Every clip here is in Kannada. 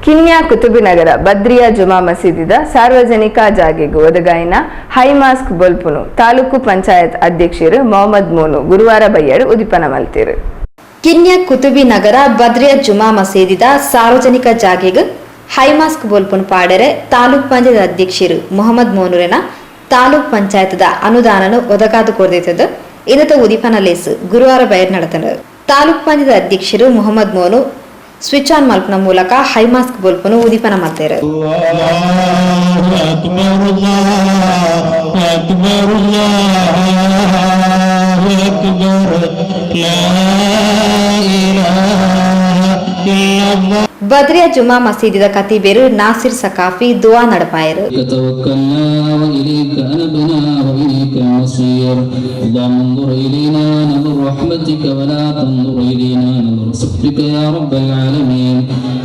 ಕಿನ್ಯಾ ಕುತುಬಿನಗರ ಬದ್ರಿಯಾ ಜುಮಾ ಮಸೀದಿದ ಸಾರ್ವಜನಿಕ ಜಾಗೆಗೂ ಒದಗಾಯಿನ ಹೈ ಮಾಸ್ಕ್ ಬೊಲ್ಪುನು ತಾಲೂಕು ಪಂಚಾಯತ್ ಅಧ್ಯಕ್ಷರು ಮೊಹಮ್ಮದ್ ಮೋನು ಗುರುವಾರ ಬಯ್ಯಡು ಉದಿಪನ ಮಲ್ತಿರು. ಕಿನ್ಯಾ ಕುತುಬಿನಗರ ಬದ್ರಿಯಾ ಜುಮಾ ಮಸೀದಿದ ಸಾರ್ವಜನಿಕ ಜಾಗೆಗೂ ಹೈ ಮಾಸ್ಕ್ ಬೊಲ್ಪುನು ಪಾಡರೆ ತಾಲೂಕು ಪಂಚಾಯತ್ ಅಧ್ಯಕ್ಷರು ಮೊಹಮ್ಮದ್ ಮೋನುರನ ತಾಲೂಕು ಪಂಚಾಯತ್ದ ಅನುದಾನನು ಒದಗಾದು ಕೊರ್ದಿತದು ಇನ್ನತ ಉದಿಪನ ಲೇಸು ಗುರುವಾರ ಬಯರ್ ನಡೆತರು. ತಾಲೂಕು ಪಂಚಾಯತ್ ಅಧ್ಯಕ್ಷರು ಮೊಹಮ್ಮದ್ ಮೋನು ಸ್ವಿಚ್ ಆನ್ ಮಲ್ಪನ ಮೂಲಕ ಹೈ ಮಾಸ್ಕ್ ಬೊಲ್ಪನು ಉದಿಪನ ಮಾಡ್ತಾರೆ. ಬದ್ರಿಯಾ ಜುಮಾ ಮಸೀದಿದ ಕತೀಬೇರು ನಾಸಿರ್ ಸಕಾಫಿ ದುವಾ ನಡಪಾಯರು.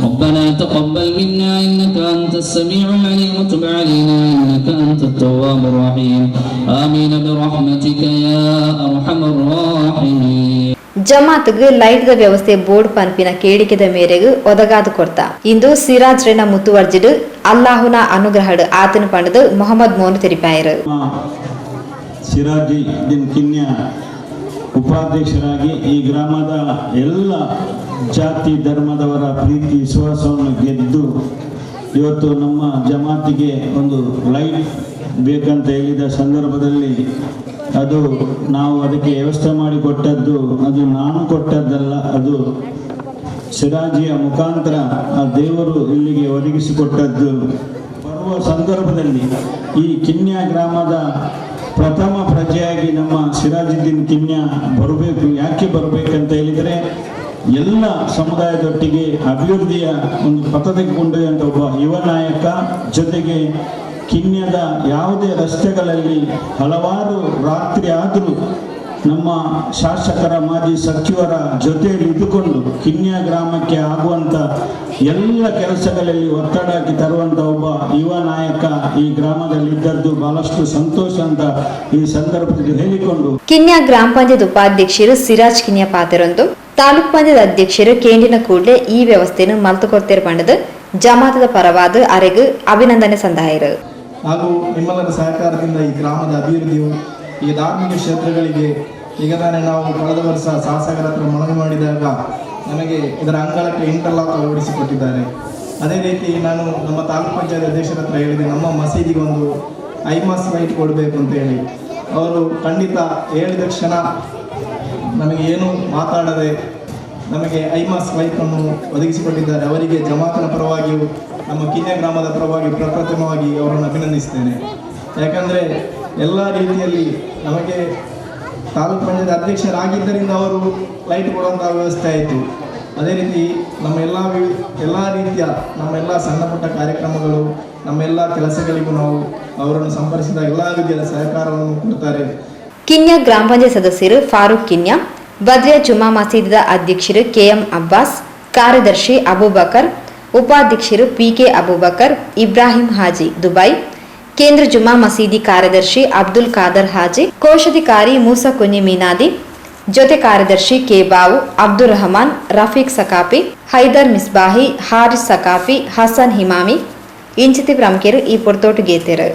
ربنا تقبل منا إنك أنت السميع العليم وتب علينا إنك أنت التواب الرحيم آمين برحمتك يا أرحم الراحمين. ಜಮಾತ್ಗೆ ಲೈಟ್ ದ ವ್ಯವಸ್ಥೆ ಬೋರ್ಡ್ ಪಂಪಿನ ಕೇಳಿಕೆದ ಮೇರೆಗೆ ಒದಗಾದು ಕೊಡ್ತಾ ಇಂದು ಸಿರಾಜ್ ರೇನ ಮುತ್ತುವರ್ಜಿಡು ಅಲ್ಲಾಹುನ ಅನುಗ್ರಹಡು ಆತನ ಪಂಡದು ಮೊಹಮ್ಮದ್ ಮೋನು ತೆರಿಪಾಯರು. ಸಿರಾಜುದ್ದೀನ್ ಕಿನ್ಯಾ ಉಪಾಧ್ಯಕ್ಷರಾಗಿ ಈ ಗ್ರಾಮದ ಎಲ್ಲ ಜಾತಿ ಧರ್ಮದವರ ಪ್ರೀತಿ ವಿಶ್ವಾಸವನ್ನು ಗೆದ್ದು ಇವತ್ತು ನಮ್ಮ ಜಮಾತಿಗೆ ಒಂದು ಲೈಟ್ ಬೇಕಂತ ಹೇಳಿದ ಸಂದರ್ಭದಲ್ಲಿ ಅದು ನಾವು ಅದಕ್ಕೆ ವ್ಯವಸ್ಥೆ ಮಾಡಿಕೊಟ್ಟದ್ದು, ಅದು ನಾನು ಕೊಟ್ಟದ್ದಲ್ಲ, ಅದು ಸಿರಾಜಿಯ ಮುಖಾಂತರ ಆ ದೇವರು ಇಲ್ಲಿಗೆ ಒದಗಿಸಿಕೊಟ್ಟದ್ದು. ಬರುವ ಸಂದರ್ಭದಲ್ಲಿ ಈ ಕಿನ್ಯಾ ಗ್ರಾಮದ ಪ್ರಥಮ ಪ್ರಜೆಯಾಗಿ ನಮ್ಮ ಸಿರಾಜುದ್ದೀನ್ ಕಿನ್ಯಾ ಬರಬೇಕು. ಯಾಕೆ ಬರಬೇಕಂತ ಹೇಳಿದರೆ ಎಲ್ಲ ಸಮುದಾಯದೊಟ್ಟಿಗೆ ಅಭಿವೃದ್ಧಿಯ ಒಂದು ಪಥಕ್ಕೆ ಕೊಂಡೊಯ್ಯುವಂಥ ಒಬ್ಬ ಯುವ ನಾಯಕ, ಜೊತೆಗೆ ಕಿನ್ಯದ ಯಾವುದೇ ರಸ್ತೆಗಳಲ್ಲಿ ಹಲವಾರು ರಾತ್ರಿ ಆದರೂ ನಮ್ಮ ಶಾಸಕರ ಮಾಜಿ ಸಚಿವರ ಜೊತೆಯಲ್ಲಿ ಇದ್ದುಕೊಂಡು ಕಿನ್ಯಾ ಗ್ರಾಮಕ್ಕೆ ಆಗುವಂಥ ಎಲ್ಲ ಕೆಲಸಗಳಲ್ಲಿ ಒತ್ತಡ ಹಾಕಿ ತರುವಂಥ ಒಬ್ಬ ಯುವ ನಾಯಕ ಈ ಗ್ರಾಮದಲ್ಲಿ ಇದ್ದದ್ದು ಬಹಳಷ್ಟು ಸಂತೋಷ ಅಂತ ಈ ಸಂದರ್ಭದಲ್ಲಿ ಹೇಳಿಕೊಂಡು ಕಿನ್ಯಾ ಗ್ರಾಮ ಪಂಚಾಯತ್ ಉಪಾಧ್ಯಕ್ಷರು ಸಿರಾಜ್ ಕಿನ್ಯಾ ಪಾತೆರೊಂದು ತಾಲೂಕು ಪಂಚಾಯತ್ ಅಧ್ಯಕ್ಷರು ಕೇಂದ್ರಿನ ಕೂಡಲೇ ಈ ವ್ಯವಸ್ಥೆಯನ್ನು ಮಲ್ತುಕೊಡ್ತಿರ ಪಂಡದು ಜಮಾತದ ಪರವಾದ ಅರೆಗೂ ಅಭಿನಂದನೆ ಸಂದಾಯರು. ಹಾಗೂ ನಿಮ್ಮೆಲ್ಲರ ಸಹಕಾರದಿಂದ ಈ ಗ್ರಾಮದ ಅಭಿವೃದ್ಧಿಯು ಈ ಧಾರ್ಮಿಕ ಕ್ಷೇತ್ರಗಳಿಗೆ ಈಗ ತಾನೇ ನಾವು ಕಳೆದ ವರ್ಷ ಶಾಸಕರ ಹತ್ರ ಮನವಿ ಮಾಡಿದಾಗ ನನಗೆ ಇದರ ಅಂಗಳಕ್ಕೆ ಇಂಟರ್ಲಾಕ್ ಅಳವಡಿಸಿಕೊಟ್ಟಿದ್ದಾರೆ. ಅದೇ ರೀತಿ ನಾನು ನಮ್ಮ ತಾಲೂಕು ಪಂಚಾಯತ್ ಅಧ್ಯಕ್ಷರ ಹತ್ರ ಹೇಳಿದೆ, ನಮ್ಮ ಮಸೀದಿಗೆ ಒಂದು ಐಮಾಸ್ ಲೈಟ್ ಕೊಡಬೇಕು ಅಂತ ಹೇಳಿ. ಅವರು ಖಂಡಿತ ಹೇಳಿದ ಕ್ಷಣ ನಮಗೆ ಏನು ಮಾತಾಡದೆ ನಮಗೆ ಐಮಾಸ್ ಲೈಟನ್ನು ಒದಗಿಸಿಕೊಟ್ಟಿದ್ದಾರೆ. ಅವರಿಗೆ ಜಮಾತನ ಪರವಾಗಿಯೂ ನಮ್ಮ ಕಿನ್ಯಾ ಗ್ರಾಮದ ಪರವಾಗಿ ಪ್ರಪ್ರಥಮವಾಗಿ ಅವರನ್ನು ಅಭಿನಂದಿಸ್ತೇನೆ. ಯಾಕಂದರೆ ಎಲ್ಲ ರೀತಿಯಲ್ಲಿ ನಮಗೆ ತಾಲೂಕು ಪಂಚಾಯತ್ ಅಧ್ಯಕ್ಷರಾಗಿದ್ದರಿಂದ ಅವರು ಲೈಟ್ ಕೊಡುವಂಥ ವ್ಯವಸ್ಥೆ ಆಯಿತು. ಅದೇ ರೀತಿ ನಮ್ಮ ಎಲ್ಲ ರೀತಿಯ ನಮ್ಮೆಲ್ಲ ಸಣ್ಣ ಪುಟ್ಟ ಕಾರ್ಯಕ್ರಮಗಳು, ನಮ್ಮೆಲ್ಲ ಕೆಲಸಗಳಿಗೂ ನಾವು ಅವರನ್ನು ಸಂಪರ್ಕಿಸಿದ ಎಲ್ಲ ರೀತಿಯ ಸಹಕಾರವನ್ನು ಕೊಡ್ತಾರೆ. ಕಿನ್ಯಾ ಗ್ರಾಮ ಪಂಚಾಯತ್ ಸದಸ್ಯರು ಫಾರೂಕ್ ಕಿನ್ಯಾ, ಬದ್ರಿಯಾ ಜುಮಾ ಮಸೀದಿದ ಅಧ್ಯಕ್ಷರು ಕೆಎಂ ಅಬ್ಬಾಸ್, ಕಾರ್ಯದರ್ಶಿ ಅಬೂಬಕರ್, ಉಪಾಧ್ಯಕ್ಷರು ಪಿಕೆ ಅಬೂಬಕರ್, ಇಬ್ರಾಹಿಂ ಹಾಜಿ ದುಬೈ, ಕೇಂದ್ರ ಜುಮಾ ಮಸೀದಿ ಕಾರ್ಯದರ್ಶಿ ಅಬ್ದುಲ್ ಖಾದರ್ ಹಾಜಿ, ಕೋಶಾಧಿಕಾರಿ ಮೂಸಾ ಕುഞ്ഞി ಮೀನಾದಿ, ಜೊತೆ ಕಾರ್ಯದರ್ಶಿ ಕೆ ಬಾವು, ಅಬ್ದುಲ್ ರಹಮಾನ್, ರಫೀಕ್ ಸಕಾಫಿ, ಹೈದರ್ ಮಿಸ್ಬಾಹಿ, ಹಾರಿಸ್ ಸಕಾಫಿ, ಹಸನ್ ಹಿಮಾಮಿ ಇಂಚಿತಿ ಪ್ರಮುಖರು ಈ ಪೊರ್ತೋಟು ಗೇತೆರು.